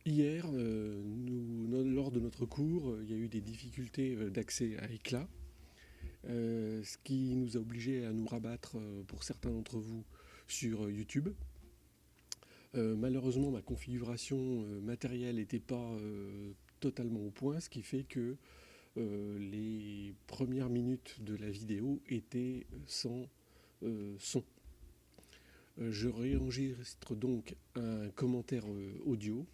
Hier, lors de notre cours, il y a eu des difficultés d'accès à Éclat, ce qui nous a obligés à nous rabattre, pour certains d'entre vous, sur YouTube. Malheureusement, ma configuration matérielle n'était pas totalement au point, ce qui fait que les premières minutes de la vidéo étaient sans son. Je réenregistre donc un commentaire audio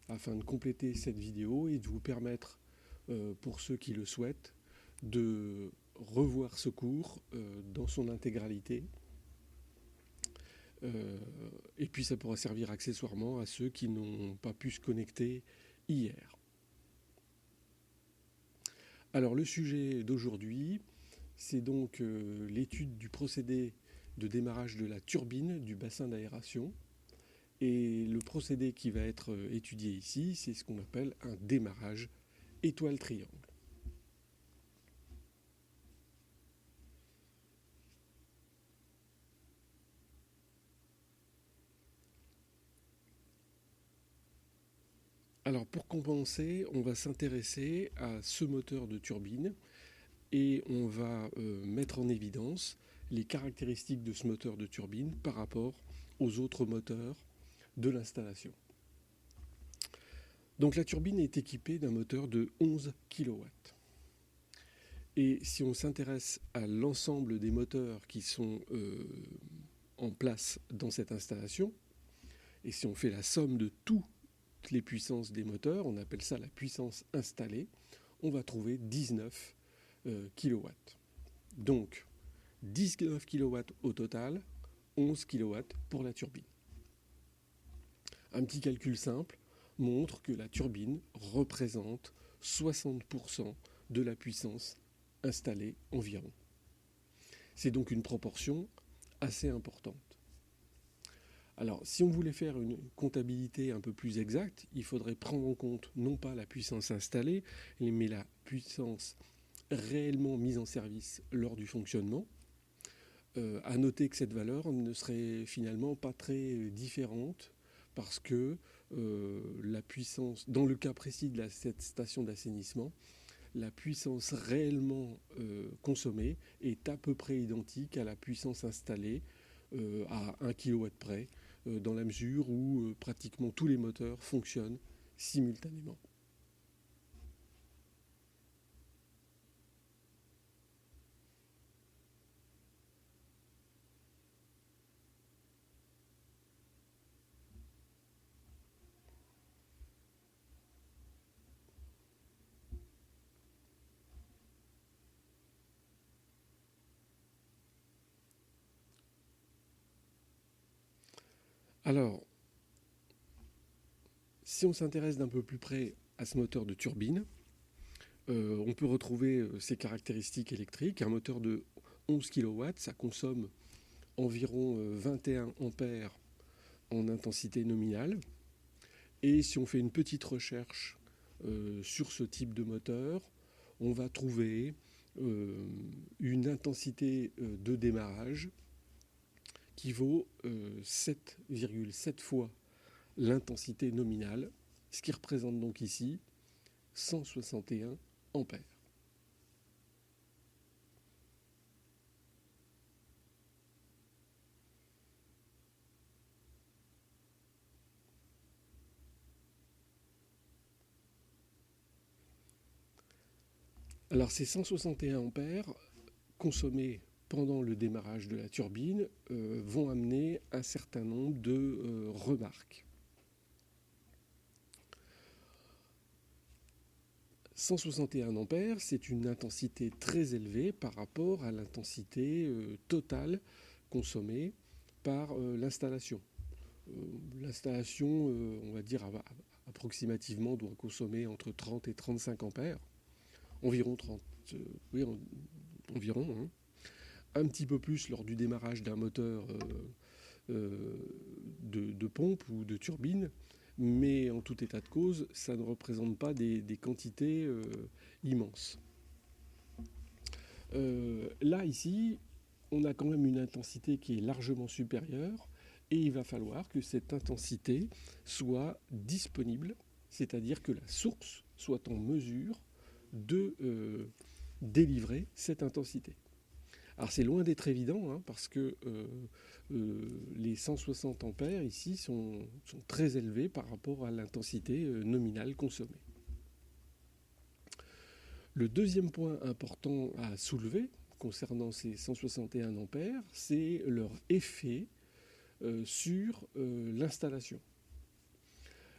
afin de compléter cette vidéo et de vous permettre, pour ceux qui le souhaitent, de revoir ce cours dans son intégralité. Et puis ça pourra servir accessoirement à ceux qui n'ont pas pu se connecter hier. Alors le sujet d'aujourd'hui, c'est donc l'étude du procédé de démarrage de la turbine du bassin d'aération. Et le procédé qui va être étudié ici, c'est ce qu'on appelle un démarrage étoile-triangle. Alors pour commencer, on va s'intéresser à ce moteur de turbine et on va mettre en évidence les caractéristiques de ce moteur de turbine par rapport aux autres moteurs de l'installation. Donc la turbine est équipée d'un moteur de 11 kW. Et si on s'intéresse à l'ensemble des moteurs qui sont en place dans cette installation, et si on fait la somme de toutes les puissances des moteurs, on appelle ça la puissance installée, on va trouver 19 kW. Donc 19 kW au total, 11 kW pour la turbine. Un petit calcul simple montre que la turbine représente 60% de la puissance installée environ. C'est donc une proportion assez importante. Alors, si on voulait faire une comptabilité un peu plus exacte, il faudrait prendre en compte non pas la puissance installée, mais la puissance réellement mise en service lors du fonctionnement. À noter que cette valeur ne serait finalement pas très différente parce que la puissance, dans le cas précis de cette station d'assainissement, la puissance réellement consommée est à peu près identique à la puissance installée à 1 kW près, dans la mesure où pratiquement tous les moteurs fonctionnent simultanément. Alors, si on s'intéresse d'un peu plus près à ce moteur de turbine, on peut retrouver ses caractéristiques électriques. Un moteur de 11 kW, ça consomme environ 21 ampères en intensité nominale. Et si on fait une petite recherche sur ce type de moteur, on va trouver une intensité de démarrage qui vaut 7,7 fois l'intensité nominale, ce qui représente donc ici 161 ampères. Alors ces 161 ampères consommés pendant le démarrage de la turbine vont amener un certain nombre de remarques. 161 ampères, c'est une intensité très élevée par rapport à l'intensité totale consommée par l'installation. L'installation, on va dire approximativement, doit consommer entre 30 et 35 ampères, environ 30, environ, hein. Un petit peu plus lors du démarrage d'un moteur de pompe ou de turbine, mais en tout état de cause, ça ne représente pas des quantités immenses. Là, ici, on a quand même une intensité qui est largement supérieure et il va falloir que cette intensité soit disponible, c'est-à-dire que la source soit en mesure de délivrer cette intensité. Alors c'est loin d'être évident, hein, parce que les 160 ampères ici sont très élevés par rapport à l'intensité nominale consommée. Le deuxième point important à soulever concernant ces 161 ampères, c'est leur effet sur l'installation.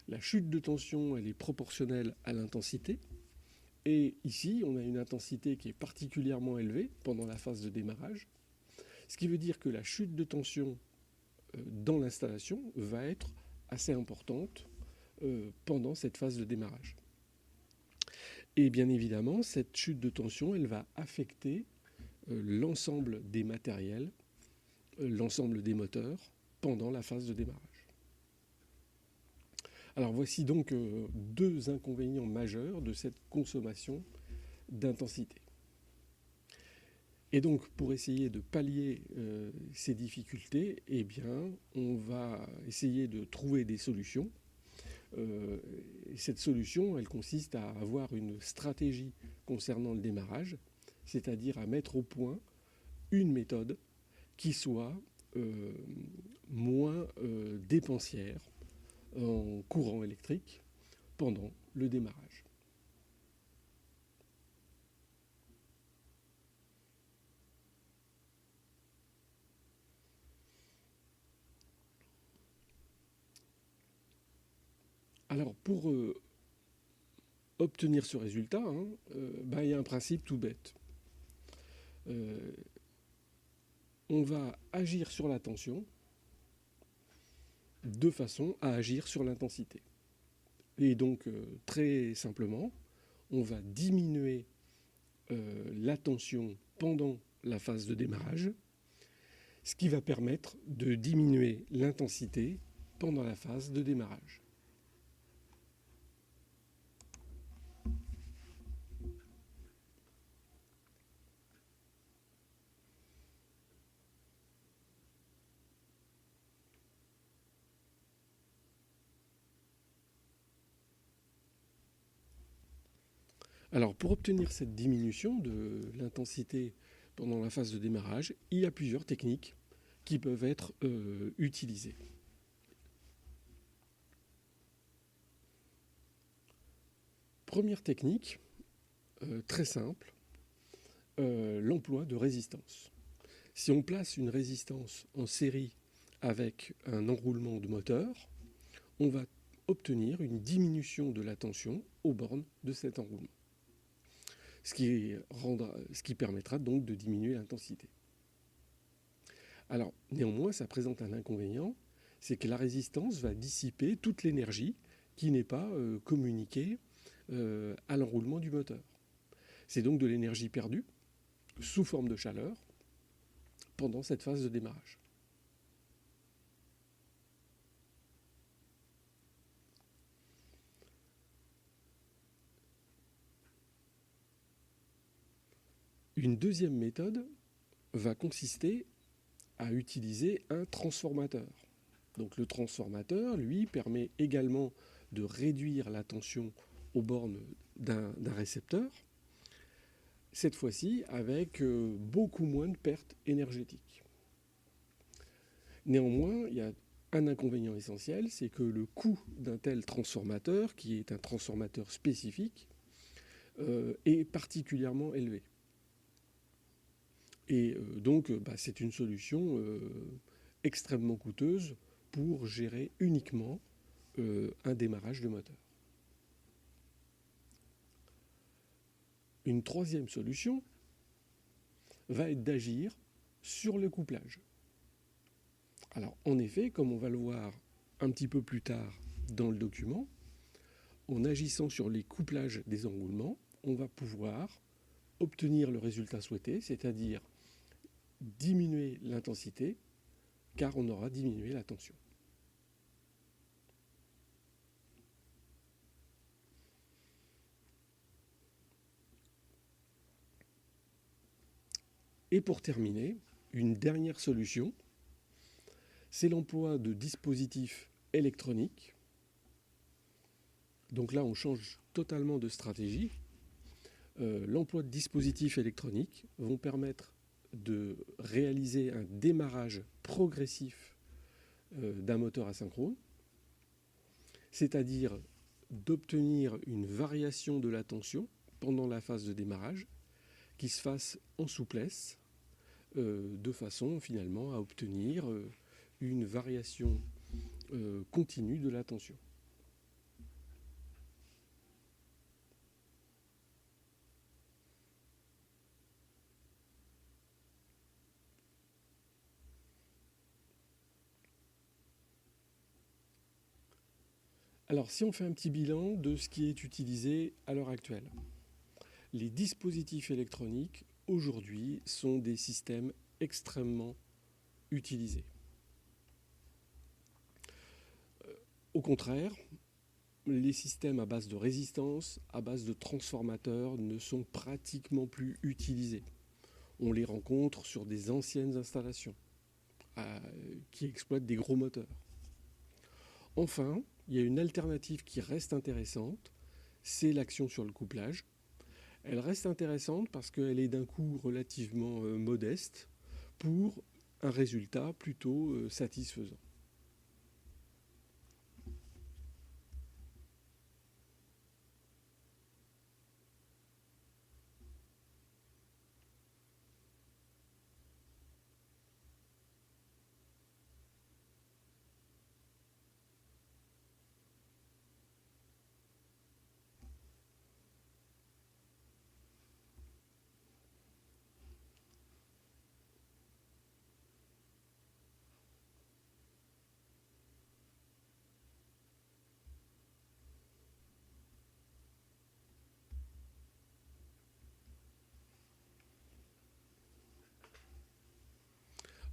La chute de tension, elle est proportionnelle à l'intensité. Et ici, on a une intensité qui est particulièrement élevée pendant la phase de démarrage, ce qui veut dire que la chute de tension dans l'installation va être assez importante pendant cette phase de démarrage. Et bien évidemment, cette chute de tension, elle va affecter l'ensemble des matériels, l'ensemble des moteurs pendant la phase de démarrage. Alors voici donc deux inconvénients majeurs de cette consommation d'intensité. Et donc pour essayer de pallier ces difficultés, eh bien, on va essayer de trouver des solutions. Et cette solution, elle consiste à avoir une stratégie concernant le démarrage, c'est-à-dire à mettre au point une méthode qui soit moins dépensière en courant électrique pendant le démarrage. Alors pour obtenir ce résultat, il y a un principe tout bête. On va agir sur la tension de façon à agir sur l'intensité. Et donc, très simplement, on va diminuer la tension pendant la phase de démarrage, ce qui va permettre de diminuer l'intensité pendant la phase de démarrage. Alors, pour obtenir cette diminution de l'intensité pendant la phase de démarrage, il y a plusieurs techniques qui peuvent être utilisées. Première technique, très simple, l'emploi de résistance. Si on place une résistance en série avec un enroulement de moteur, on va obtenir une diminution de la tension aux bornes de cet enroulement. Ce qui permettra donc de diminuer l'intensité. Alors, néanmoins, ça présente un inconvénient, c'est que la résistance va dissiper toute l'énergie qui n'est pas communiquée à l'enroulement du moteur. C'est donc de l'énergie perdue sous forme de chaleur pendant cette phase de démarrage. Une deuxième méthode va consister à utiliser un transformateur. Donc le transformateur, lui, permet également de réduire la tension aux bornes d'un récepteur, cette fois-ci avec beaucoup moins de pertes énergétiques. Néanmoins, il y a un inconvénient essentiel, c'est que le coût d'un tel transformateur, qui est un transformateur spécifique, est particulièrement élevé. Et donc, c'est une solution extrêmement coûteuse pour gérer uniquement un démarrage de moteur. Une troisième solution va être d'agir sur le couplage. Alors, en effet, comme on va le voir un petit peu plus tard dans le document, en agissant sur les couplages des enroulements, on va pouvoir obtenir le résultat souhaité, c'est-à-dire diminuer l'intensité, car on aura diminué la tension. Et pour terminer, une dernière solution, c'est l'emploi de dispositifs électroniques. Donc là, on change totalement de stratégie. L'emploi de dispositifs électroniques vont permettre de réaliser un démarrage progressif d'un moteur asynchrone, c'est-à-dire d'obtenir une variation de la tension pendant la phase de démarrage qui se fasse en souplesse, de façon finalement à obtenir une variation continue de la tension. Alors, si on fait un petit bilan de ce qui est utilisé à l'heure actuelle, les dispositifs électroniques, aujourd'hui, sont des systèmes extrêmement utilisés. Au contraire, les systèmes à base de résistance, à base de transformateurs, ne sont pratiquement plus utilisés. On les rencontre sur des anciennes installations qui exploitent des gros moteurs. Enfin, il y a une alternative qui reste intéressante, c'est l'action sur le couplage. Elle reste intéressante parce qu'elle est d'un coût relativement modeste pour un résultat plutôt satisfaisant.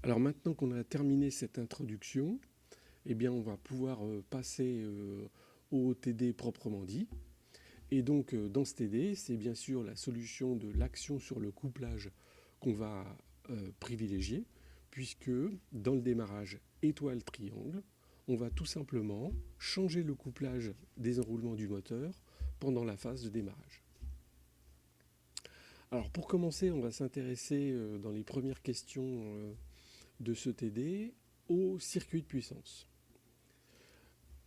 Alors maintenant qu'on a terminé cette introduction, eh bien on va pouvoir passer au TD proprement dit. Et donc dans ce TD, c'est bien sûr la solution de l'action sur le couplage qu'on va privilégier, puisque dans le démarrage étoile-triangle, on va tout simplement changer le couplage des enroulements du moteur pendant la phase de démarrage. Alors pour commencer, on va s'intéresser dans les premières questions de ce TD au circuit de puissance.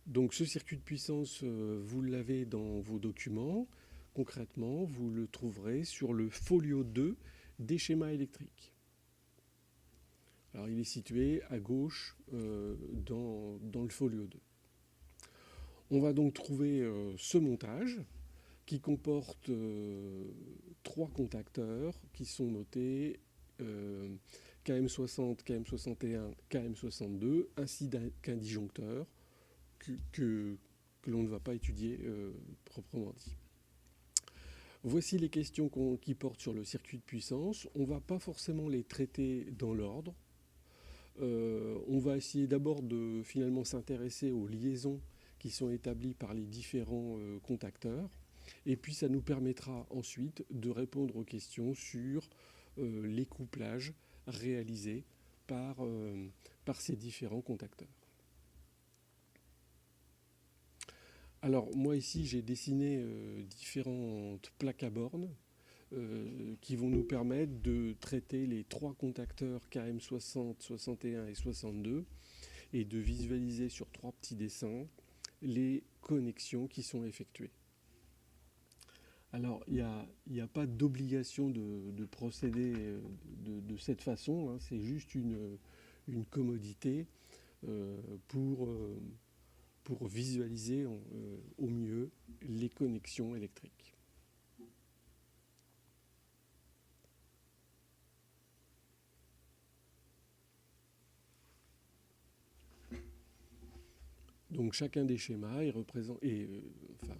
Donc ce circuit de puissance, vous l'avez dans vos documents. Concrètement, vous le trouverez sur le folio 2 des schémas électriques. Alors il est situé à gauche dans le folio 2. On va donc trouver ce montage qui comporte 3 contacteurs qui sont notés KM60, KM61, KM62, ainsi qu'un disjoncteur que l'on ne va pas étudier proprement dit. Voici les questions qui portent sur le circuit de puissance. On ne va pas forcément les traiter dans l'ordre. On va essayer d'abord de finalement s'intéresser aux liaisons qui sont établies par les différents contacteurs. Et puis ça nous permettra ensuite de répondre aux questions sur les couplages réalisés par ces différents contacteurs. Alors moi ici j'ai dessiné différentes plaques à bornes qui vont nous permettre de traiter les 3 contacteurs KM60, 61 et 62 et de visualiser sur 3 petits dessins les connexions qui sont effectuées. Alors il n'y a pas d'obligation de procéder de cette façon, hein, c'est juste une commodité pour visualiser au mieux les connexions électriques. Donc chacun des schémas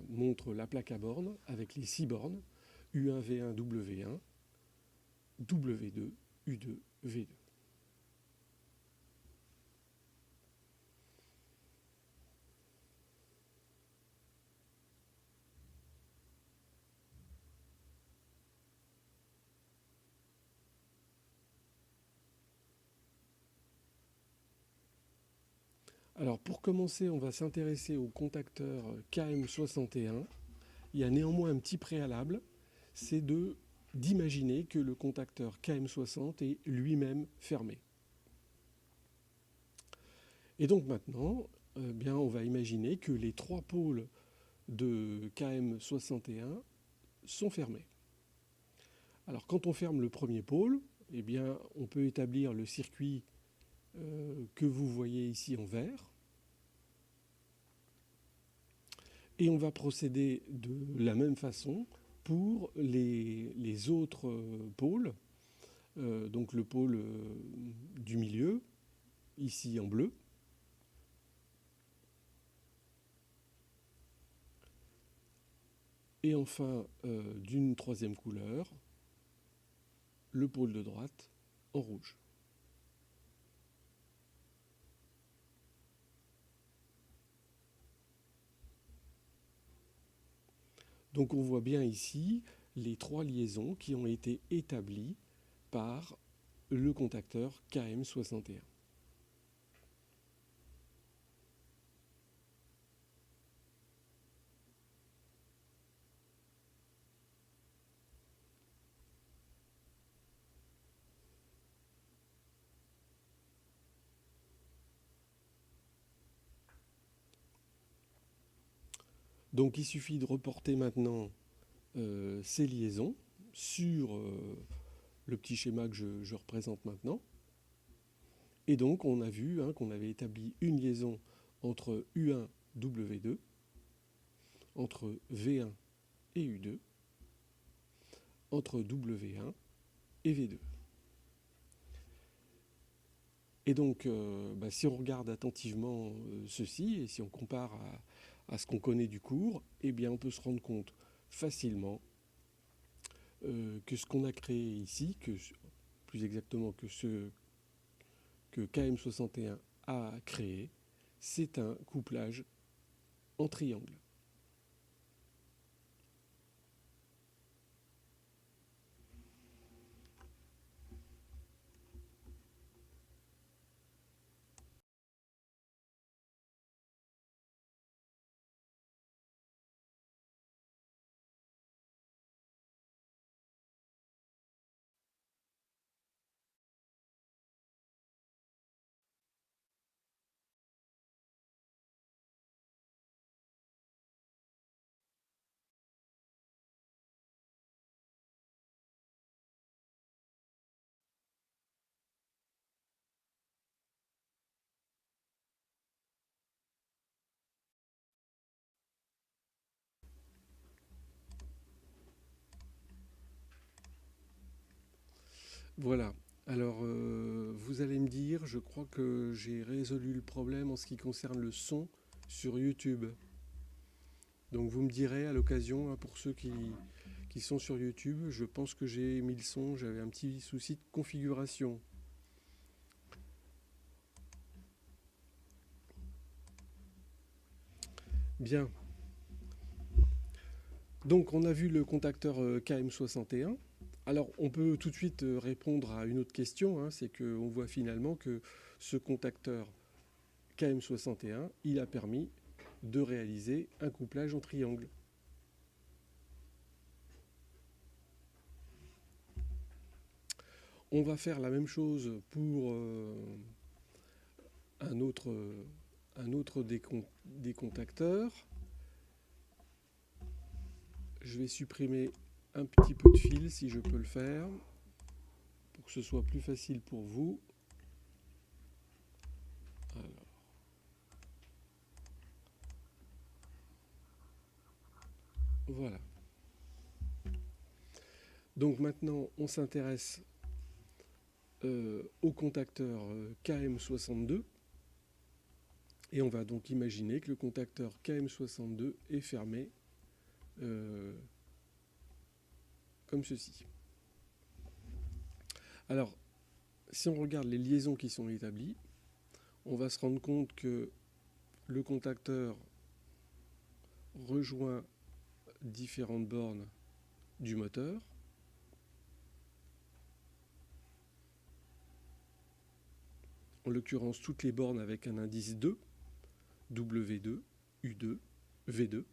montre la plaque à bornes avec les 6 bornes U1, V1, W1, W2, U2, V2. Alors pour commencer, on va s'intéresser au contacteur KM61. Il y a néanmoins un petit préalable, c'est d'imaginer que le contacteur KM60 est lui-même fermé. Et donc maintenant, bien, on va imaginer que les 3 pôles de KM61 sont fermés. Alors quand on ferme le premier pôle, eh bien, on peut établir le circuit que vous voyez ici en vert. Et on va procéder de la même façon pour les autres pôles. Donc le pôle du milieu, ici en bleu. Et enfin, d'une troisième couleur, le pôle de droite en rouge. Donc on voit bien ici les 3 liaisons qui ont été établies par le contacteur KM61. Donc il suffit de reporter maintenant ces liaisons sur le petit schéma que je représente maintenant. Et donc on a vu qu'on avait établi une liaison entre U1, W2, entre V1 et U2, entre W1 et V2. Et donc, si on regarde attentivement ceci, et si on compare à ce qu'on connaît du cours, eh bien on peut se rendre compte facilement que ce qu'on a créé ici, plus exactement que ce que KM61 a créé, c'est un couplage en triangle. Voilà. Alors, vous allez me dire, je crois que j'ai résolu le problème en ce qui concerne le son sur YouTube. Donc vous me direz à l'occasion, pour ceux qui sont sur YouTube, je pense que j'ai mis le son, j'avais un petit souci de configuration. Bien. Donc on a vu le contacteur KM61. Alors on peut tout de suite répondre à une autre question, c'est qu'on voit finalement que ce contacteur KM61, il a permis de réaliser un couplage en triangle. On va faire la même chose pour un autre des contacteurs. Je vais supprimer un petit peu de fil si je peux le faire, pour que ce soit plus facile pour vous. Alors. Voilà. Donc maintenant, on s'intéresse au contacteur KM62. Et on va donc imaginer que le contacteur KM62 est fermé comme ceci. Alors, si on regarde les liaisons qui sont établies, on va se rendre compte que le contacteur rejoint différentes bornes du moteur. En l'occurrence, toutes les bornes avec un indice 2. W2, U2, V2.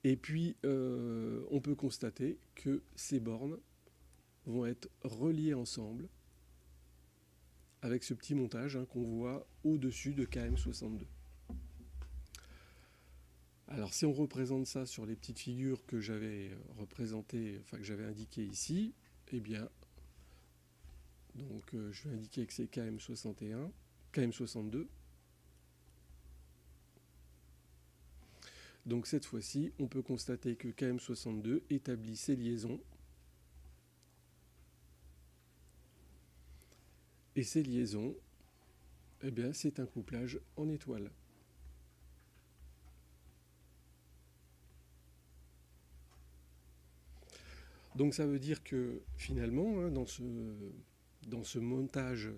Et puis, on peut constater que ces bornes vont être reliées ensemble avec ce petit montage qu'on voit au-dessus de KM62. Alors, si on représente ça sur les petites figures que j'avais représentées, enfin que j'avais indiquées ici, eh bien, donc je vais indiquer que c'est KM61, KM62. Donc cette fois-ci, on peut constater que KM62 établit ces liaisons. Et ces liaisons, eh bien, c'est un couplage en étoile. Donc ça veut dire que finalement, dans ce montage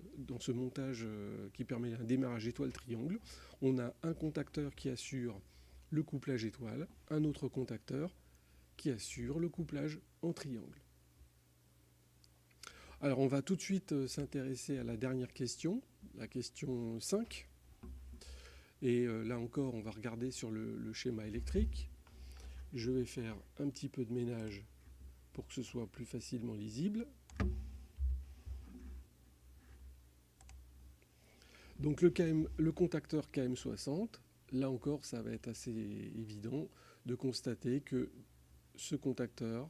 qui permet un démarrage étoile-triangle, on a un contacteur qui assure le couplage étoile, un autre contacteur qui assure le couplage en triangle. Alors on va tout de suite s'intéresser à la dernière question, la question 5. Et là encore, on va regarder sur le schéma électrique. Je vais faire un petit peu de ménage pour que ce soit plus facilement lisible. Donc le contacteur KM60, là encore, ça va être assez évident de constater que ce contacteur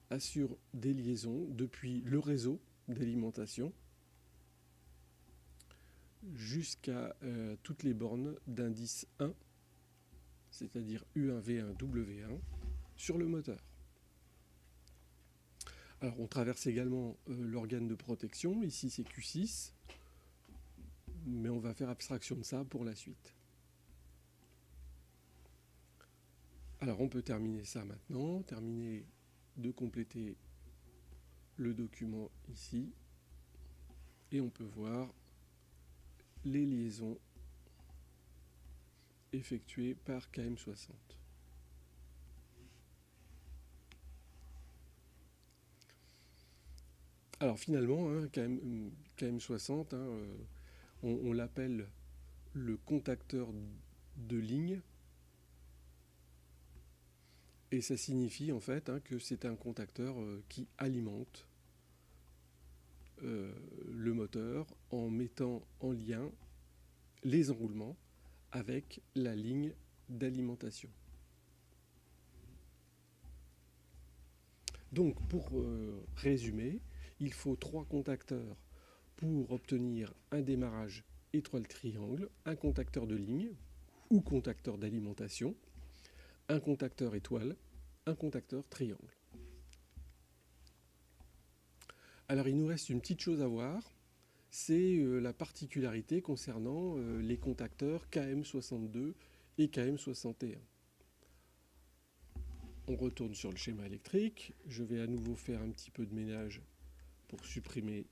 assure des liaisons depuis le réseau d'alimentation jusqu'à toutes les bornes d'indice 1, c'est-à-dire U1, V1, W1, sur le moteur. Alors on traverse également l'organe de protection, ici c'est Q6, mais on va faire abstraction de ça pour la suite. Alors on peut terminer ça maintenant, terminer de compléter le document ici, et on peut voir les liaisons effectuées par KM60. Alors finalement, KM60, on l'appelle le contacteur de ligne, et ça signifie en fait que c'est un contacteur qui alimente le moteur en mettant en lien les enroulements avec la ligne d'alimentation. Donc pour résumer, il faut 3 contacteurs pour obtenir un démarrage étoile-triangle, un contacteur de ligne ou contacteur d'alimentation, un contacteur étoile, un contacteur triangle. Alors il nous reste une petite chose à voir, c'est la particularité concernant les contacteurs KM62 et KM61. On retourne sur le schéma électrique, je vais à nouveau faire un petit peu de ménage pour supprimer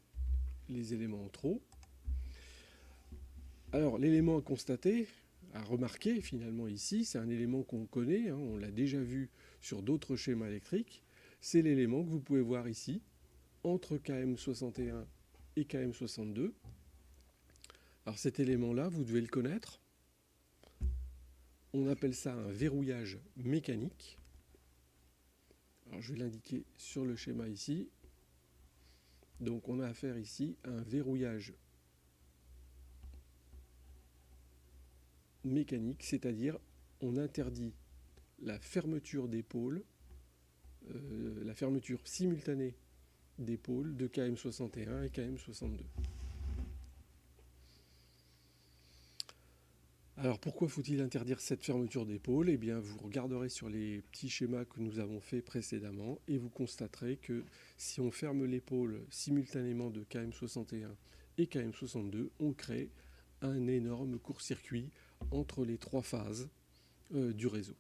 les éléments en trop. Alors l'élément à constater, à remarquer finalement ici, c'est un élément qu'on connaît, on l'a déjà vu sur d'autres schémas électriques, c'est l'élément que vous pouvez voir ici, entre KM61 et KM62. Alors cet élément-là, vous devez le connaître. On appelle ça un verrouillage mécanique. Alors je vais l'indiquer sur le schéma ici. Donc on a affaire ici à un verrouillage mécanique, c'est-à-dire on interdit la fermeture des pôles, la fermeture simultanée des pôles de KM61 et KM62. Alors pourquoi faut-il interdire cette fermeture des pôles ? Eh bien vous regarderez sur les petits schémas que nous avons faits précédemment et vous constaterez que si on ferme les pôles simultanément de KM61 et KM62, on crée un énorme court-circuit entre les 3 phases du réseau.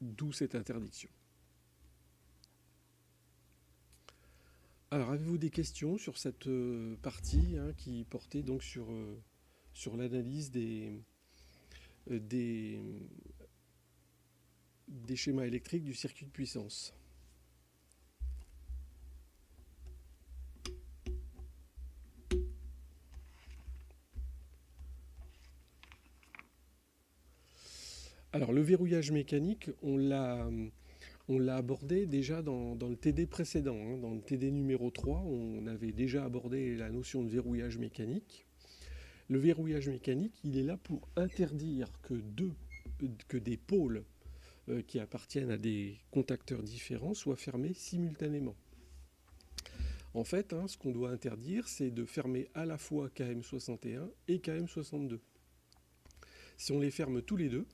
D'où cette interdiction. Alors avez-vous des questions sur cette partie qui portait donc sur l'analyse des schémas électriques du circuit de puissance? Alors le verrouillage mécanique, on l'a abordé déjà dans le TD précédent, hein. Dans le TD numéro 3, on avait déjà abordé la notion de verrouillage mécanique. Le verrouillage mécanique, il est là pour interdire que des pôles qui appartiennent à des contacteurs différents soient fermés simultanément. En fait, hein, ce qu'on doit interdire, c'est de fermer à la fois KM61 et KM62. Si on les ferme tous les deux,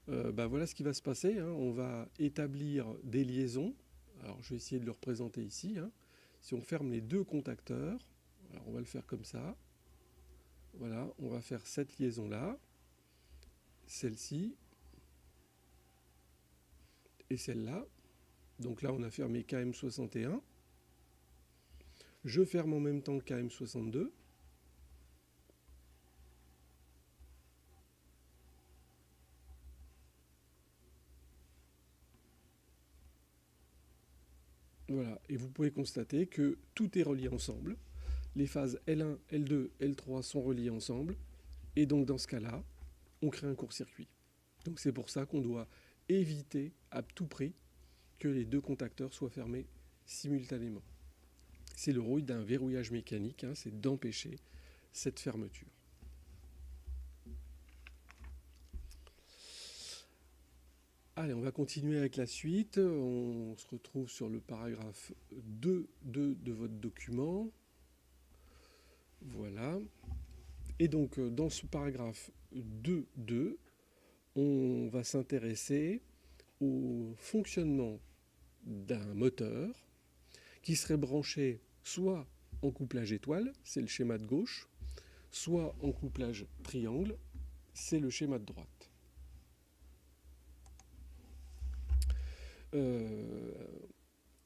voilà ce qui va se passer, hein. On va établir des liaisons. Alors je vais essayer de le représenter ici, hein. Si on ferme les deux contacteurs, alors on va le faire comme ça. Voilà, on va faire cette liaison-là, celle-ci et celle-là. Donc là, on a fermé KM61. Je ferme en même temps KM62. Voilà, et vous pouvez constater que tout est relié ensemble. Les phases L1, L2, L3 sont reliées ensemble. Et donc dans ce cas-là, on crée un court-circuit. Donc c'est pour ça qu'on doit éviter à tout prix que les deux contacteurs soient fermés simultanément. C'est le rôle d'un verrouillage mécanique, hein, c'est d'empêcher cette fermeture. Allez, on va continuer avec la suite. On se retrouve sur le paragraphe 2 de votre document. Voilà. Et donc, dans ce paragraphe 2.2, on va s'intéresser au fonctionnement d'un moteur qui serait branché soit en couplage étoile, c'est le schéma de gauche, soit en couplage triangle, c'est le schéma de droite.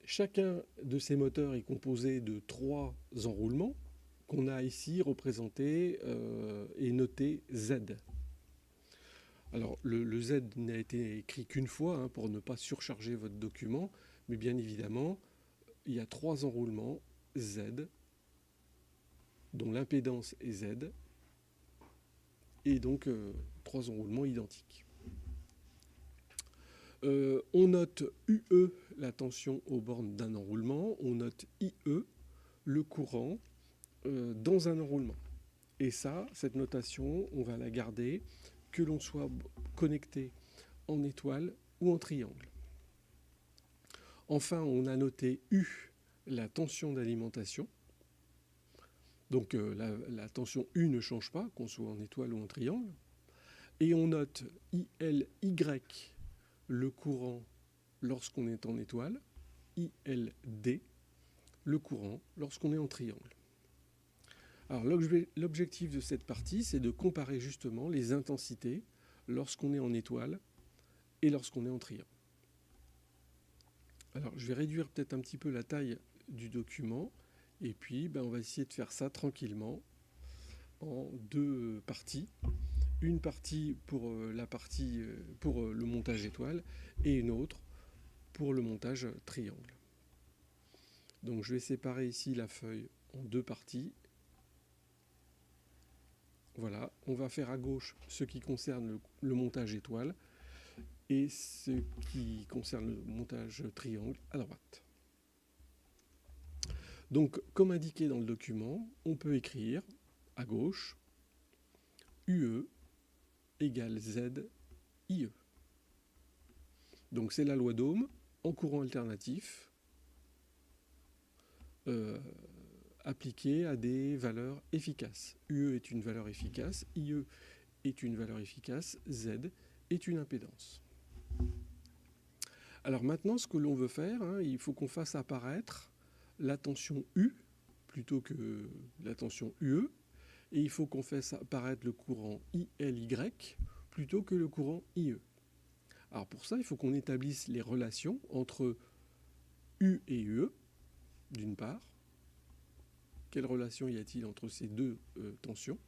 Chacun de ces moteurs est composé de 3 enroulements qu'on a ici représentés et notés Z. Alors le Z n'a été écrit qu'une fois, hein, pour ne pas surcharger votre document, mais bien évidemment, il y a 3 enroulements Z, dont l'impédance est Z, et donc 3 enroulements identiques. On note UE, la tension aux bornes d'un enroulement, on note IE, le courant dans un enroulement. Et ça, cette notation, on va la garder, que l'on soit connecté en étoile ou en triangle. Enfin, on a noté U, la tension d'alimentation. Donc la tension U ne change pas, qu'on soit en étoile ou en triangle. Et on note ILY, le courant lorsqu'on est en étoile, ILD, le courant lorsqu'on est en triangle. Alors l'objectif de cette partie, c'est de comparer justement les intensités lorsqu'on est en étoile et lorsqu'on est en triangle. Alors je vais réduire peut-être un petit peu la taille du document, et puis on va essayer de faire ça tranquillement en 2 parties. Une partie pour le montage étoile et une autre pour le montage triangle. Donc je vais séparer ici la feuille en 2 parties. Voilà, on va faire à gauche ce qui concerne le montage étoile et ce qui concerne le montage triangle à droite. Donc comme indiqué dans le document, on peut écrire à gauche UE égale Z IE. Donc c'est la loi d'Ohm en courant alternatif appliquée à des valeurs efficaces. UE est une valeur efficace, IE est une valeur efficace, Z est une impédance. Alors maintenant, ce que l'on veut faire, hein, il faut qu'on fasse apparaître la tension U plutôt que la tension UE, et il faut qu'on fasse apparaître le courant ILY plutôt que le courant IE. Alors pour ça, il faut qu'on établisse les relations entre U et UE, d'une part. Quelle relation y a-t-il entre ces deux tensions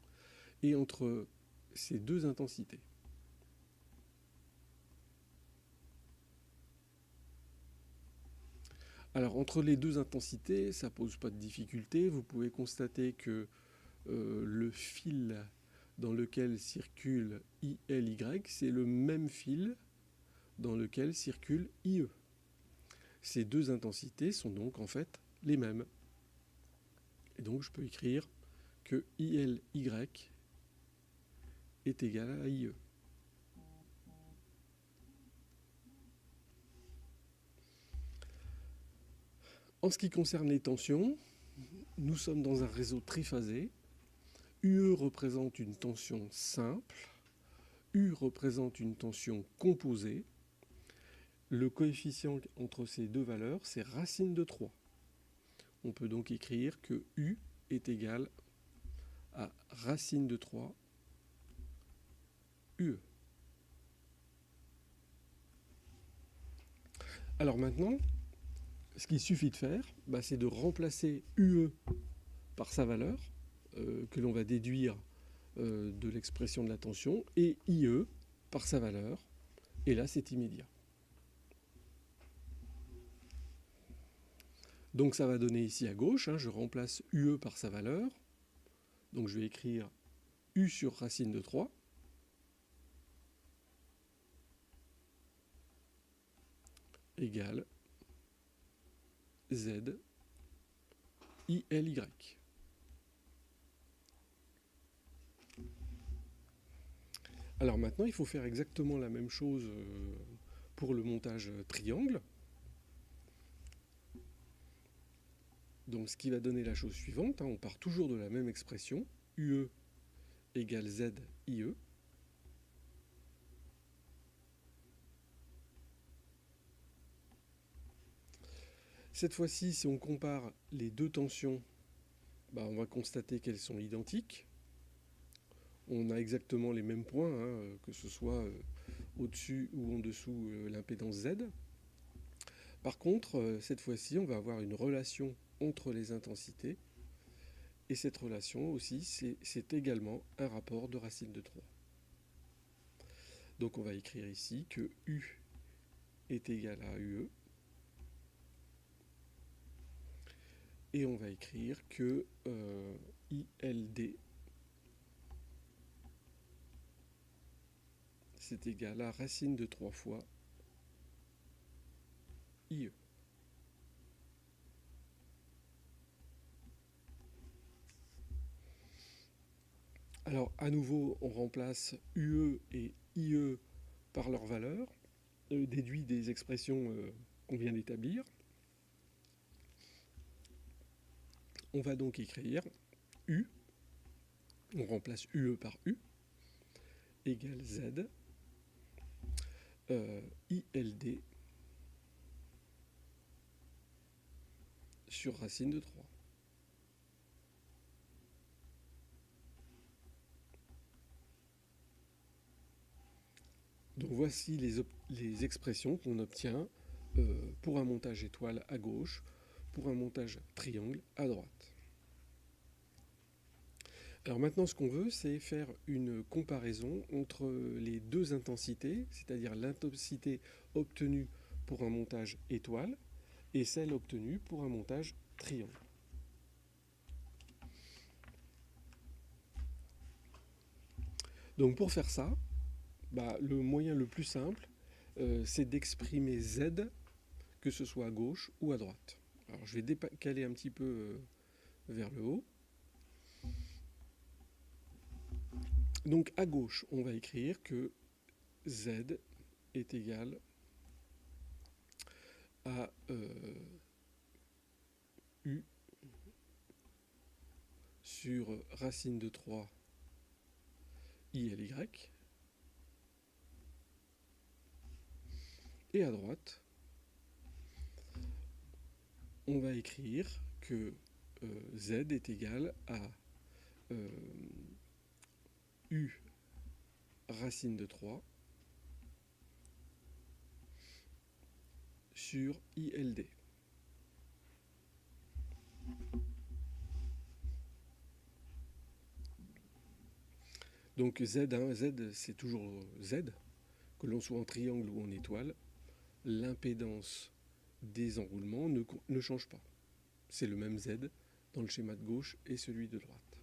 et entre ces deux intensités? Alors entre les deux intensités, ça ne pose pas de difficulté. Vous pouvez constater que le fil dans lequel circule ILY, c'est le même fil dans lequel circule IE. Ces deux intensités sont donc en fait les mêmes. Et donc je peux écrire que ILY est égal à IE. En ce qui concerne les tensions, nous sommes dans un réseau triphasé. UE représente une tension simple, U représente une tension composée. Le coefficient entre ces deux valeurs, c'est racine de 3. On peut donc écrire que U est égal à racine de 3 UE. Alors maintenant, ce qu'il suffit de faire, c'est de remplacer UE par sa valeur, que l'on va déduire de l'expression de la tension, et IE par sa valeur, et là c'est immédiat. Donc ça va donner ici à gauche, je remplace UE par sa valeur, donc je vais écrire U sur racine de 3, égale Z ILY. Alors maintenant, il faut faire exactement la même chose pour le montage triangle. Donc ce qui va donner la chose suivante, on part toujours de la même expression, UE égale Z IE. Cette fois-ci, si on compare les deux tensions, on va constater qu'elles sont identiques. On a exactement les mêmes points, que ce soit au-dessus ou en dessous l'impédance Z. Par contre, cette fois-ci, on va avoir une relation entre les intensités. Et cette relation aussi, c'est également un rapport de racine de 3. Donc on va écrire ici que U est égal à UE. Et on va écrire que ILD c'est égal à racine de 3 fois IE. Alors à nouveau, on remplace UE et IE par leur valeur, déduit des expressions qu'on vient d'établir. On va donc écrire U, on remplace UE par U, égale Z, ILD sur racine de 3. Donc voici les expressions qu'on obtient pour un montage étoile à gauche, pour un montage triangle à droite. Alors maintenant, ce qu'on veut, c'est faire une comparaison entre les deux intensités, c'est-à-dire l'intensité obtenue pour un montage étoile et celle obtenue pour un montage triangle. Donc pour faire ça, le moyen le plus simple, c'est d'exprimer Z, que ce soit à gauche ou à droite. Alors je vais décaler un petit peu vers le haut. Donc à gauche, on va écrire que Z est égal à U sur racine de 3 ILY. Et à droite, on va écrire que Z est égal à U racine de 3 sur ILD. Donc Z, Z c'est toujours Z, que l'on soit en triangle ou en étoile, l'impédance des enroulements ne change pas. C'est le même Z dans le schéma de gauche et celui de droite.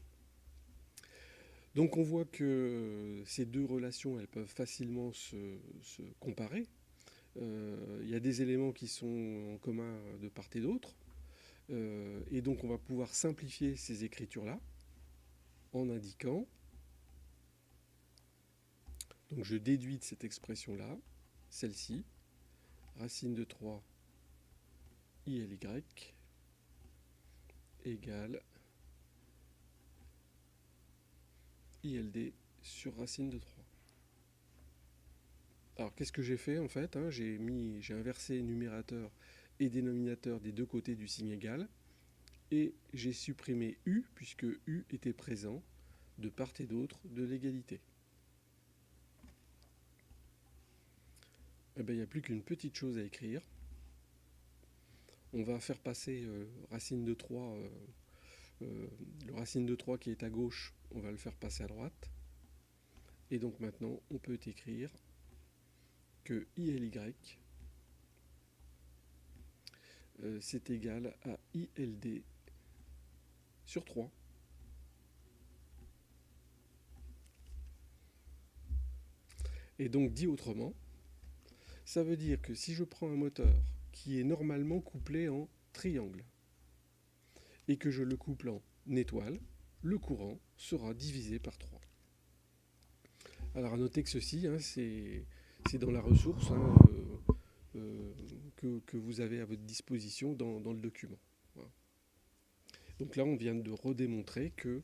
Donc on voit que ces deux relations, elles peuvent facilement se comparer. Il y a des éléments qui sont en commun de part et d'autre. Et donc on va pouvoir simplifier ces écritures-là en indiquant, donc je déduis de cette expression-là, celle-ci, racine de 3 ILY égale ILD sur racine de 3. Alors qu'est-ce que j'ai fait en fait, hein, j'ai inversé numérateur et dénominateur des deux côtés du signe égal, et j'ai supprimé U, puisque U était présent de part et d'autre de l'égalité. Eh bien, il n'y a plus qu'une petite chose à écrire. On va faire passer racine de 3, le racine de 3 qui est à gauche, on va le faire passer à droite. Et donc maintenant, on peut écrire que ILY, c'est égal à ILD sur 3. Et donc, dit autrement, ça veut dire que si je prends un moteur qui est normalement couplé en triangle et que je le couple en étoile, le courant sera divisé par 3. Alors à noter que ceci, hein, c'est dans la ressource que vous avez à votre disposition dans le document. Voilà. Donc là, on vient de redémontrer que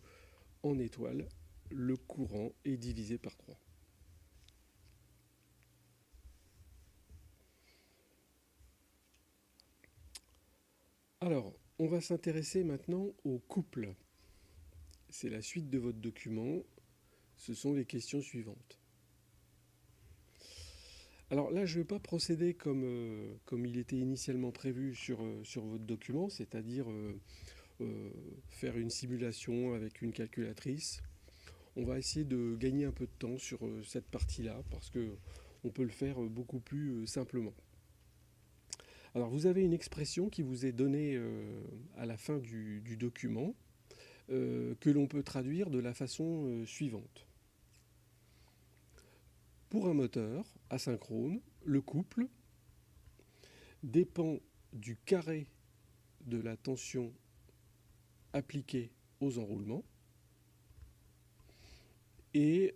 en étoile, le courant est divisé par 3. Alors, on va s'intéresser maintenant au couple. C'est la suite de votre document. Ce sont les questions suivantes. Alors là, je ne vais pas procéder comme il était initialement prévu sur votre document, c'est-à-dire faire une simulation avec une calculatrice. On va essayer de gagner un peu de temps sur cette partie-là, parce qu'on peut le faire beaucoup plus simplement. Alors vous avez une expression qui vous est donnée à la fin du document, que l'on peut traduire de la façon suivante. Pour un moteur asynchrone, le couple dépend du carré de la tension appliquée aux enroulements et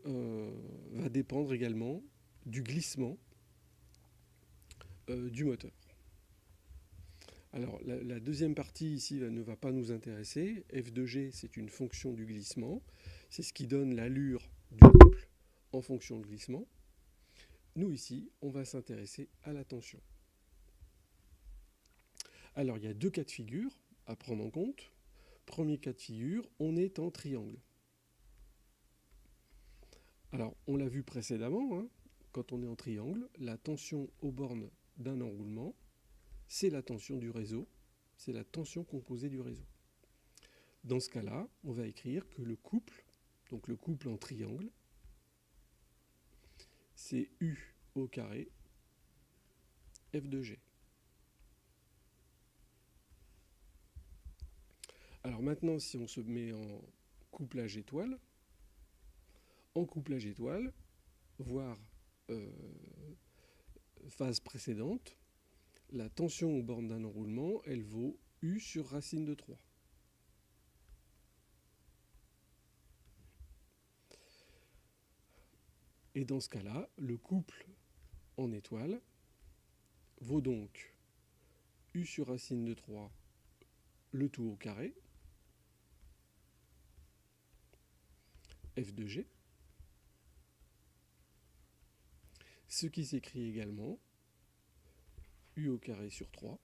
va dépendre également du glissement du moteur. Alors la deuxième partie ici ne va pas nous intéresser. F de G, c'est une fonction du glissement. C'est ce qui donne l'allure du couple en fonction de glissement. Nous ici, on va s'intéresser à la tension. Alors il y a deux cas de figure à prendre en compte. Premier cas de figure, on est en triangle. Alors on l'a vu précédemment, hein, quand on est en triangle, la tension aux bornes d'un enroulement, c'est la tension du réseau, c'est la tension composée du réseau. Dans ce cas-là, on va écrire que le couple, donc le couple en triangle, c'est U au carré F de G. Alors maintenant, si on se met en couplage étoile, voire phase précédente, la tension aux bornes d'un enroulement, elle vaut U sur racine de 3. Et dans ce cas-là, le couple en étoile vaut donc U sur racine de 3, le tout au carré, F de G, ce qui s'écrit également U au carré sur 3,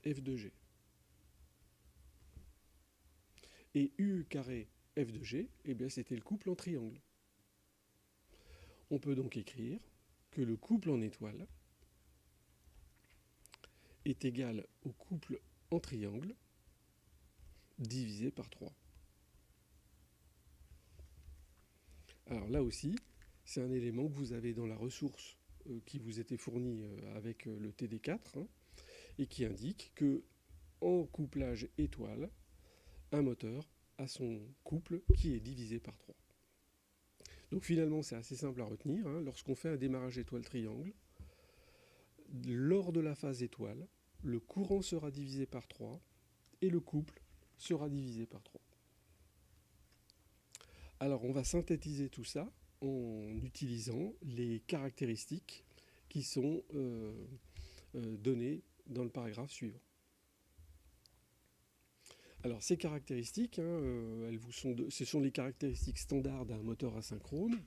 F de G. Et U carré F de G, eh bien c'était le couple en triangle. On peut donc écrire que le couple en étoile est égal au couple en triangle divisé par 3. Alors là aussi, c'est un élément que vous avez dans la ressource qui vous était fournie avec le TD4, hein, et qui indique que en couplage étoile, un moteur à son couple qui est divisé par 3. Donc finalement, c'est assez simple à retenir. Lorsqu'on fait un démarrage étoile-triangle, lors de la phase étoile, le courant sera divisé par 3 et le couple sera divisé par 3. Alors on va synthétiser tout ça en utilisant les caractéristiques qui sont données dans le paragraphe suivant. Alors ces caractéristiques, ce sont les caractéristiques standards d'un moteur asynchrone.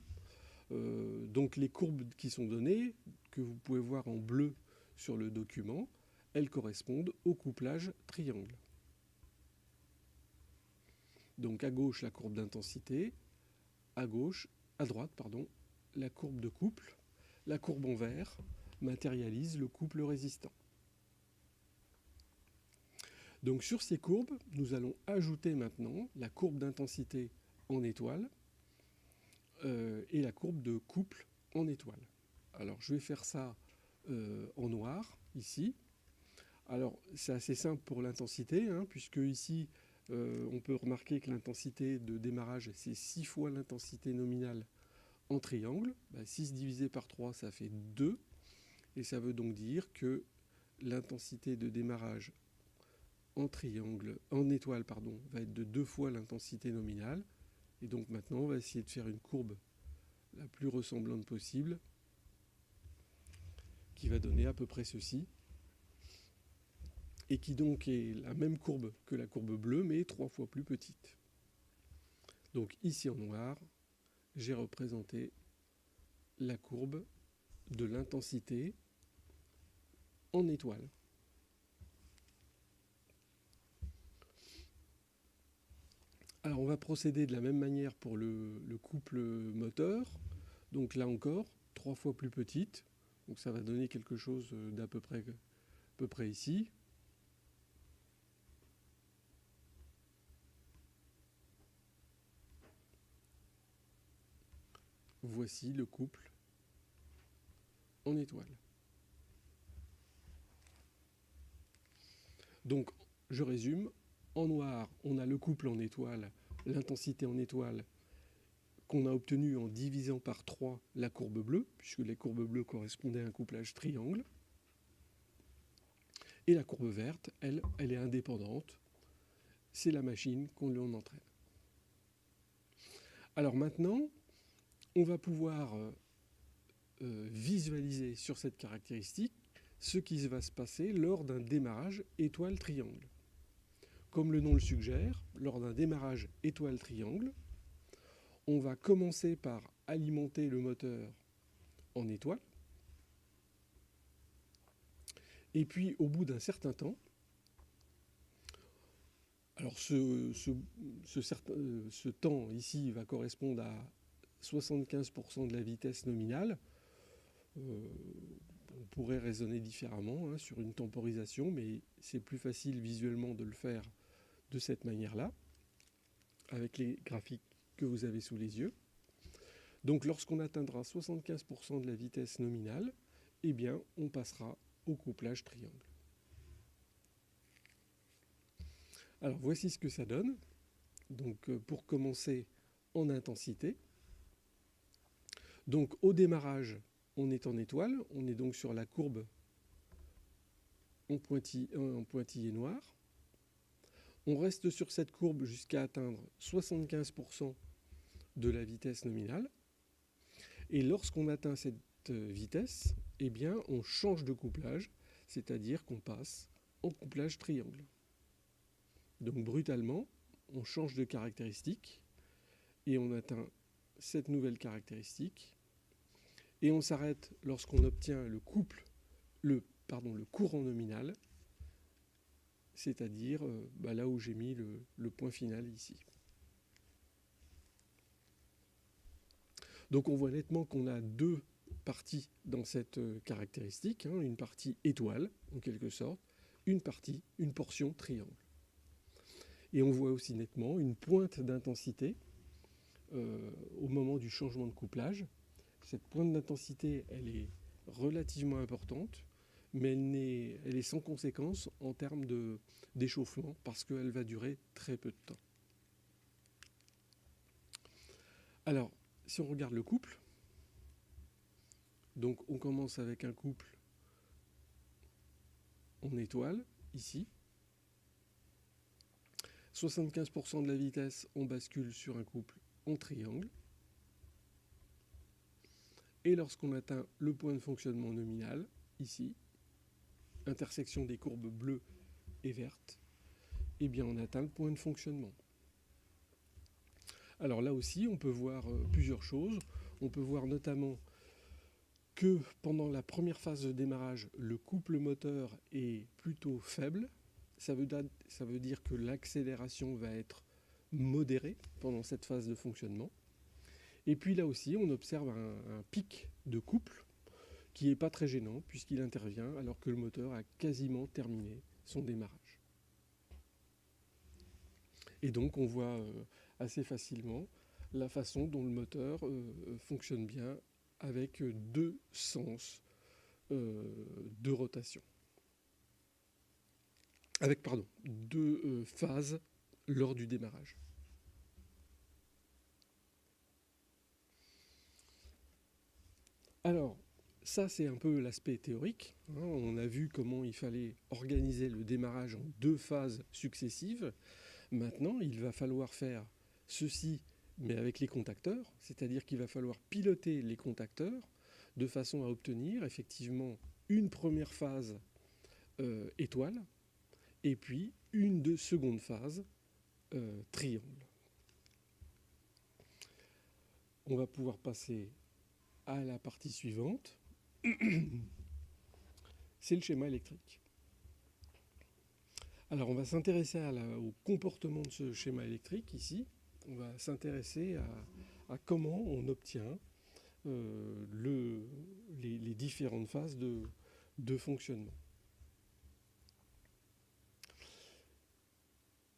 Donc les courbes qui sont données, que vous pouvez voir en bleu sur le document, elles correspondent au couplage triangle. Donc à gauche la courbe d'intensité, à droite, la courbe de couple. La courbe en vert matérialise le couple résistant. Donc sur ces courbes, nous allons ajouter maintenant la courbe d'intensité en étoile et la courbe de couple en étoile. Alors je vais faire ça en noir, ici. Alors c'est assez simple pour l'intensité, puisque ici, on peut remarquer que l'intensité de démarrage, c'est 6 fois l'intensité nominale en triangle. 6 divisé par 3, ça fait 2. Et ça veut donc dire que l'intensité de démarrage en étoile, va être de 2 fois l'intensité nominale. Et donc maintenant, on va essayer de faire une courbe la plus ressemblante possible, qui va donner à peu près ceci, et qui donc est la même courbe que la courbe bleue, mais 3 fois plus petite. Donc ici en noir, j'ai représenté la courbe de l'intensité en étoile. Alors on va procéder de la même manière pour le couple moteur. Donc là encore, 3 fois plus petite. Donc ça va donner quelque chose d'à peu près ici. Voici le couple en étoile. Donc je résume. En noir, on a le couple en étoile, l'intensité en étoile, qu'on a obtenue en divisant par 3 la courbe bleue, puisque les courbes bleues correspondaient à un couplage triangle. Et la courbe verte, elle est indépendante. C'est la machine qu'on entraîne. Alors maintenant, on va pouvoir visualiser sur cette caractéristique ce qui va se passer lors d'un démarrage étoile-triangle. Comme le nom le suggère, lors d'un démarrage étoile-triangle, on va commencer par alimenter le moteur en étoile. Et puis, au bout d'un certain temps, alors ce temps ici va correspondre à 75% de la vitesse nominale. On pourrait raisonner différemment sur une temporisation, mais c'est plus facile visuellement de le faire de cette manière-là, avec les graphiques que vous avez sous les yeux. Donc lorsqu'on atteindra 75% de la vitesse nominale, eh bien on passera au couplage triangle. Alors voici ce que ça donne. Donc pour commencer en intensité. Donc au démarrage, on est en étoile, on est donc sur la courbe en pointillé noir. On reste sur cette courbe jusqu'à atteindre 75% de la vitesse nominale. Et lorsqu'on atteint cette vitesse, eh bien, on change de couplage, c'est-à-dire qu'on passe en couplage triangle. Donc brutalement, on change de caractéristique et on atteint cette nouvelle caractéristique. Et on s'arrête lorsqu'on obtient le courant nominal, c'est-à-dire là où j'ai mis le point final ici. Donc on voit nettement qu'on a deux parties dans cette caractéristique, une partie étoile en quelque sorte, une portion triangle. Et on voit aussi nettement une pointe d'intensité au moment du changement de couplage. Cette pointe d'intensité, elle est relativement importante, mais elle est sans conséquence en termes d'échauffement, parce qu'elle va durer très peu de temps. Alors, si on regarde le couple, donc on commence avec un couple en étoile, ici. 75% de la vitesse, on bascule sur un couple en triangle. Et lorsqu'on atteint le point de fonctionnement nominal, ici, intersection des courbes bleues et vertes, eh bien on atteint le point de fonctionnement. Alors là aussi, on peut voir plusieurs choses. On peut voir notamment que pendant la première phase de démarrage, le couple moteur est plutôt faible. Ça veut dire que l'accélération va être modérée pendant cette phase de fonctionnement. Et puis là aussi, on observe un pic de couple qui n'est pas très gênant puisqu'il intervient alors que le moteur a quasiment terminé son démarrage. Et donc on voit assez facilement la façon dont le moteur fonctionne bien avec deux sens de rotation. Avec, deux phases lors du démarrage. Alors, ça c'est un peu l'aspect théorique. On a vu comment il fallait organiser le démarrage en deux phases successives. Maintenant, il va falloir faire ceci, mais avec les contacteurs, c'est-à-dire qu'il va falloir piloter les contacteurs de façon à obtenir effectivement une première phase étoile, et puis une seconde phase triangle. On va pouvoir passer à la partie suivante. C'est le schéma électrique. Alors on va s'intéresser au comportement de ce schéma électrique ici. On va s'intéresser à comment on obtient les différentes phases de fonctionnement.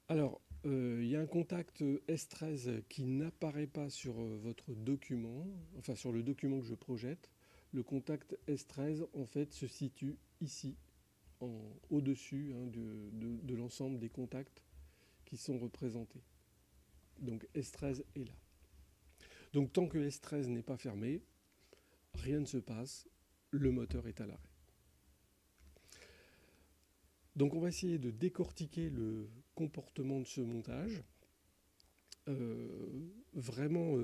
Alors, il y a un contact S13 qui n'apparaît pas sur votre document, enfin sur le document que je projette. Le contact S13, en fait, se situe ici, au-dessus de l'ensemble des contacts qui sont représentés. Donc S13 est là. Donc tant que S13 n'est pas fermé, rien ne se passe, le moteur est à l'arrêt. Donc on va essayer de décortiquer le comportement de ce montage, vraiment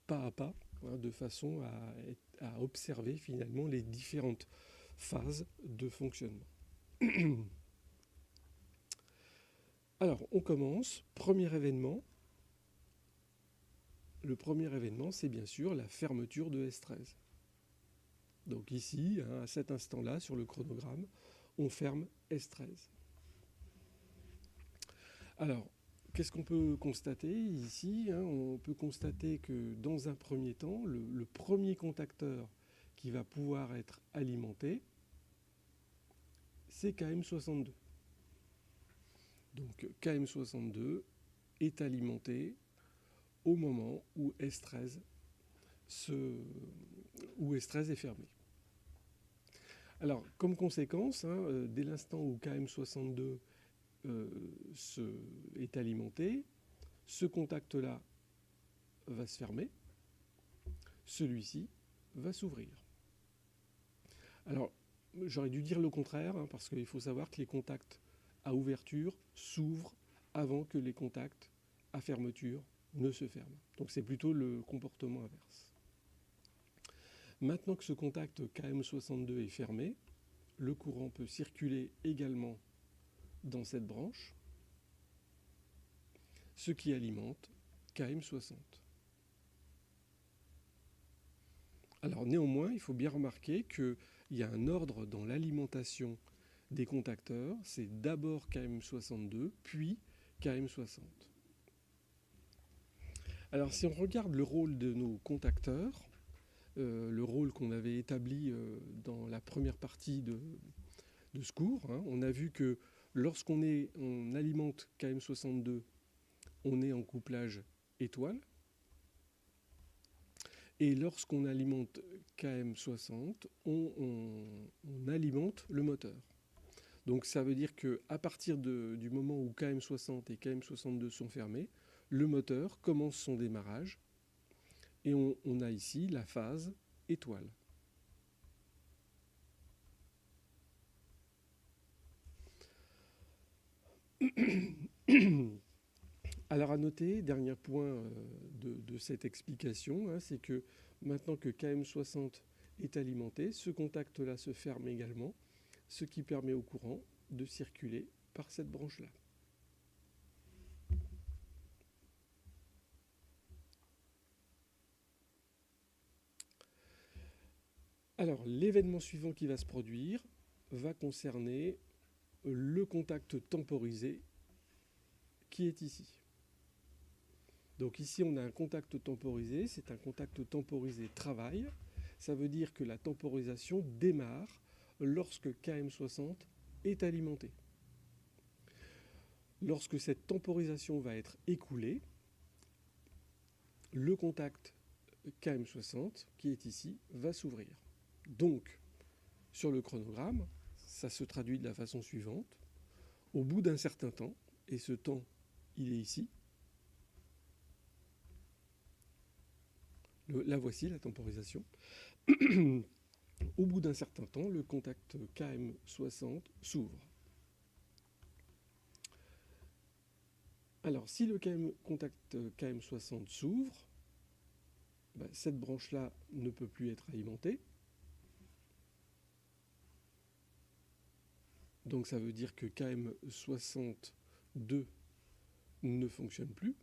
pas à pas, de façon à observer finalement les différentes phases de fonctionnement. Alors on commence, premier événement. Le premier événement, c'est bien sûr la fermeture de S13. Donc ici, à cet instant-là, sur le chronogramme, on ferme S13. Alors, qu'est-ce qu'on peut constater ici? On peut constater que dans un premier temps, le premier contacteur qui va pouvoir être alimenté, c'est KM62. Donc KM62 est alimenté au moment où S13 est fermé. Alors, comme conséquence, dès l'instant où KM62 est alimenté, ce contact-là va se fermer, celui-ci va s'ouvrir. Alors, j'aurais dû dire le contraire, parce qu'il faut savoir que les contacts à ouverture s'ouvrent avant que les contacts à fermeture ne se ferment. Donc c'est plutôt le comportement inverse. Maintenant que ce contact KM62 est fermé, le courant peut circuler également dans cette branche, ce qui alimente KM60. Alors néanmoins, il faut bien remarquer qu'il y a un ordre dans l'alimentation des contacteurs. C'est d'abord KM62, puis KM60. Alors si on regarde le rôle de nos contacteurs, le rôle qu'on avait établi dans la première partie de ce cours, on a vu que lorsqu'on alimente KM62, on est en couplage étoile. Et lorsqu'on alimente KM60, on alimente le moteur. Donc ça veut dire qu'à partir du moment où KM60 et KM62 sont fermés, le moteur commence son démarrage et on a ici la phase étoile. Alors à noter, dernier point de cette explication, hein, c'est que maintenant que KM60 est alimenté, ce contact-là se ferme également, ce qui permet au courant de circuler par cette branche-là. Alors l'événement suivant qui va se produire va concerner le contact temporisé qui est ici. Donc ici on a un contact temporisé, c'est un contact temporisé travail. Ça veut dire que la temporisation démarre lorsque KM60 est alimenté. Lorsque cette temporisation va être écoulée, le contact KM60 qui est ici va s'ouvrir. Donc sur le chronogramme, ça se traduit de la façon suivante. Au bout d'un certain temps, et ce temps il est ici, la voici la temporisation. Au bout d'un certain temps, le contact KM60 s'ouvre. Alors, si le contact KM60 s'ouvre, cette branche-là ne peut plus être alimentée. Donc, ça veut dire que KM62 ne fonctionne plus.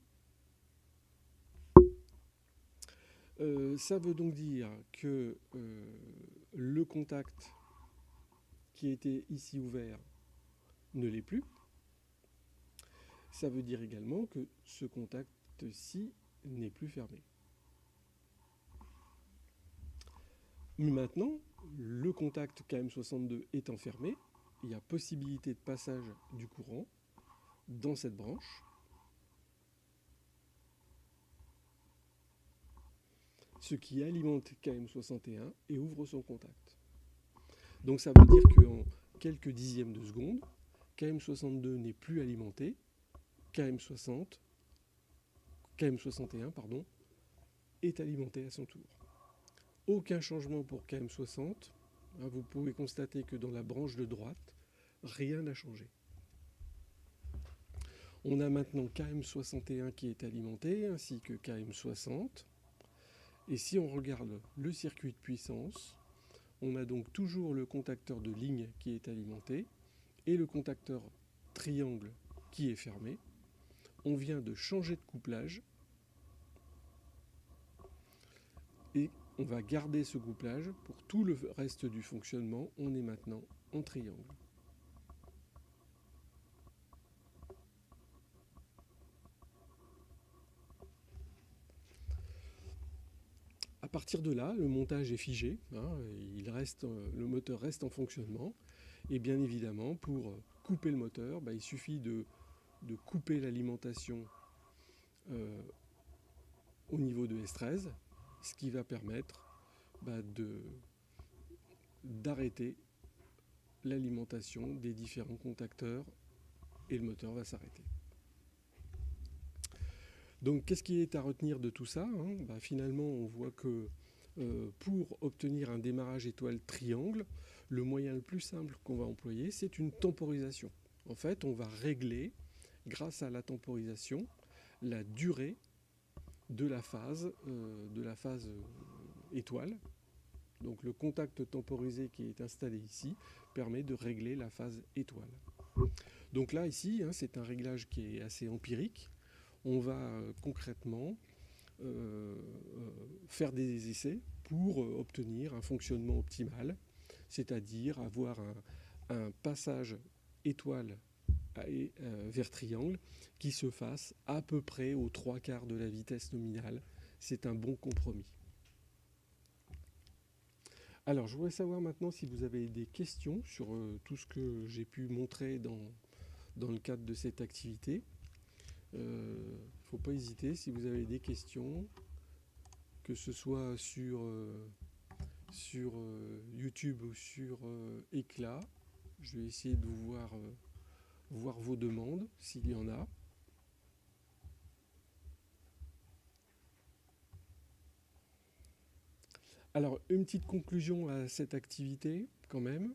Ça veut donc dire que le contact qui était ici ouvert ne l'est plus. Ça veut dire également que ce contact-ci n'est plus fermé. Mais maintenant, le contact KM62 étant fermé, il y a possibilité de passage du courant dans cette branche. Ce qui alimente KM61 et ouvre son contact. Donc ça veut dire qu'en quelques dixièmes de seconde, KM62 n'est plus alimenté, KM61 est alimenté à son tour. Aucun changement pour KM60. Vous pouvez constater que dans la branche de droite, rien n'a changé. On a maintenant KM61 qui est alimenté, ainsi que KM60. Et si on regarde le circuit de puissance, on a donc toujours le contacteur de ligne qui est alimenté et le contacteur triangle qui est fermé. On vient de changer de couplage et on va garder ce couplage pour tout le reste du fonctionnement. On est maintenant en triangle. À partir de là, le montage est figé, le moteur reste en fonctionnement. Et bien évidemment, pour couper le moteur, il suffit de couper l'alimentation au niveau de S13, ce qui va permettre d'arrêter l'alimentation des différents contacteurs et le moteur va s'arrêter. Donc qu'est-ce qui est à retenir de tout ça, Finalement, on voit que pour obtenir un démarrage étoile triangle, le moyen le plus simple qu'on va employer, c'est une temporisation. En fait, on va régler, grâce à la temporisation, la durée de la phase étoile. Donc le contact temporisé qui est installé ici permet de régler la phase étoile. Donc là, ici, c'est un réglage qui est assez empirique. On va concrètement faire des essais pour obtenir un fonctionnement optimal, c'est-à-dire avoir un passage étoile vers triangle qui se fasse à peu près aux 3/4 de la vitesse nominale. C'est un bon compromis. Alors, je voudrais savoir maintenant si vous avez des questions sur tout ce que j'ai pu montrer dans le cadre de cette activité. Il ne faut pas hésiter si vous avez des questions, que ce soit sur sur YouTube ou sur Éclat. Je vais essayer de vous voir vos demandes, s'il y en a. Alors, une petite conclusion à cette activité, quand même.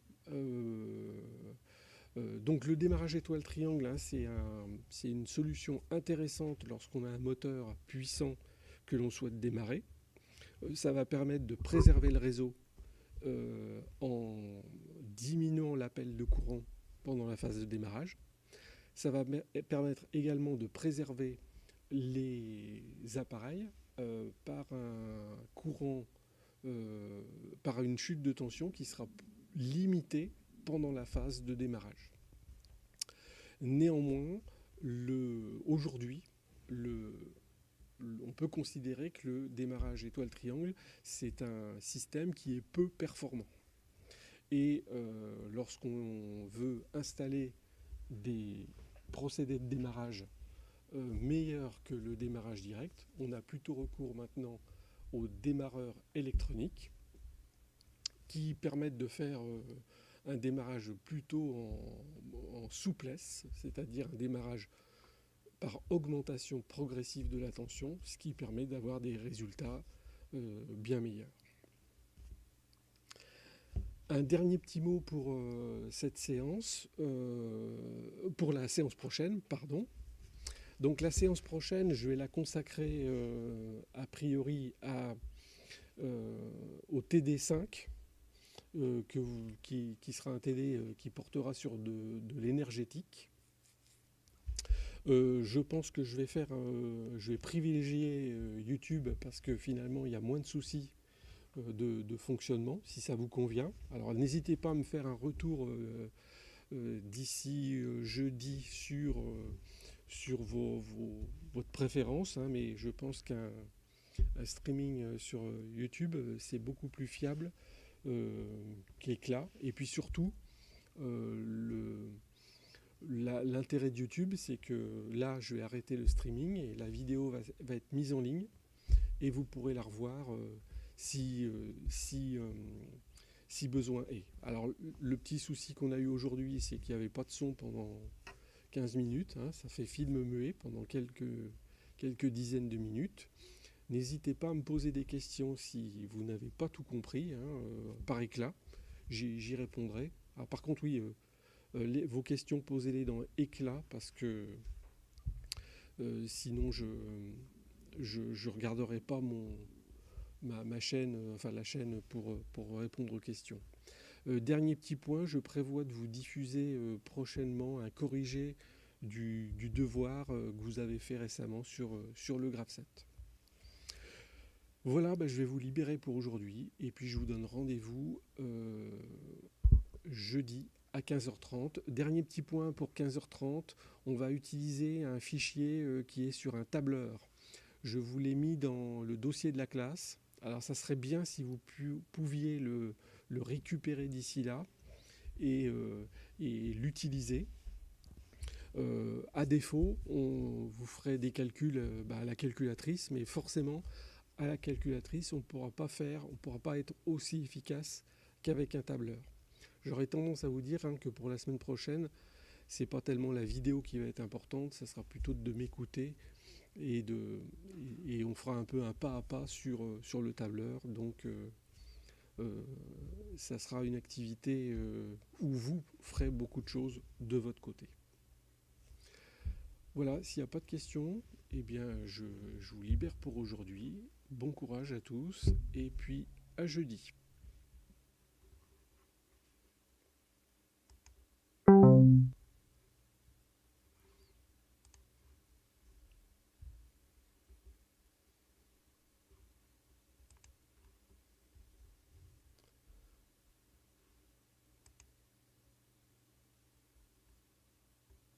Donc, le démarrage étoile triangle, hein, c'est une solution intéressante lorsqu'on a un moteur puissant que l'on souhaite démarrer. Ça va permettre de préserver le réseau en diminuant l'appel de courant pendant la phase de démarrage. Ça va permettre également de préserver les appareils par un courant, par une chute de tension qui sera limitée pendant la phase de démarrage. Néanmoins, aujourd'hui, on peut considérer que le démarrage étoile-triangle, c'est un système qui est peu performant. Et lorsqu'on veut installer des procédés de démarrage meilleurs que le démarrage direct, on a plutôt recours maintenant aux démarreurs électroniques qui permettent de faire un démarrage plutôt en souplesse, c'est-à-dire un démarrage par augmentation progressive de la tension, ce qui permet d'avoir des résultats bien meilleurs. Un dernier petit mot pour cette séance, pour la séance prochaine, pardon. Donc la séance prochaine, je vais la consacrer a priori au TD5, qui sera un TD qui portera sur de l'énergétique. Je pense que je vais privilégier YouTube parce que finalement il y a moins de soucis de fonctionnement, si ça vous convient. Alors n'hésitez pas à me faire un retour d'ici jeudi sur votre préférence, hein, mais je pense qu'un streaming sur YouTube, c'est beaucoup plus fiable qu'Éclat. Et puis surtout, l'intérêt de YouTube, c'est que là, je vais arrêter le streaming et la vidéo va être mise en ligne et vous pourrez la revoir si besoin est. Alors, le petit souci qu'on a eu aujourd'hui, c'est qu'il n'y avait pas de son pendant 15 minutes. Hein, ça fait film muet pendant quelques dizaines de minutes. N'hésitez pas à me poser des questions si vous n'avez pas tout compris, hein, par Éclat. J'y répondrai. Alors, par contre, oui, vos questions, posez-les dans Éclat parce que sinon, je ne regarderai pas ma chaîne, enfin la chaîne pour répondre aux questions. Dernier petit point, je prévois de vous diffuser prochainement un corrigé du devoir que vous avez fait récemment sur le graphe 7. Voilà, je vais vous libérer pour aujourd'hui et puis je vous donne rendez-vous jeudi à 15h30. Dernier petit point pour 15h30, on va utiliser un fichier qui est sur un tableur. Je vous l'ai mis dans le dossier de la classe. Alors ça serait bien si vous pouviez le récupérer d'ici là et l'utiliser. À défaut, on vous ferait des calculs à la calculatrice, mais forcément, à la calculatrice, on ne pourra pas être aussi efficace qu'avec un tableur. J'aurais tendance à vous dire que pour la semaine prochaine, c'est pas tellement la vidéo qui va être importante, ça sera plutôt de m'écouter et on fera un peu un pas à pas sur le tableur. Donc ça sera une activité où vous ferez beaucoup de choses de votre côté. Voilà, s'il n'y a pas de questions, eh bien je vous libère pour aujourd'hui. Bon courage à tous et puis à jeudi.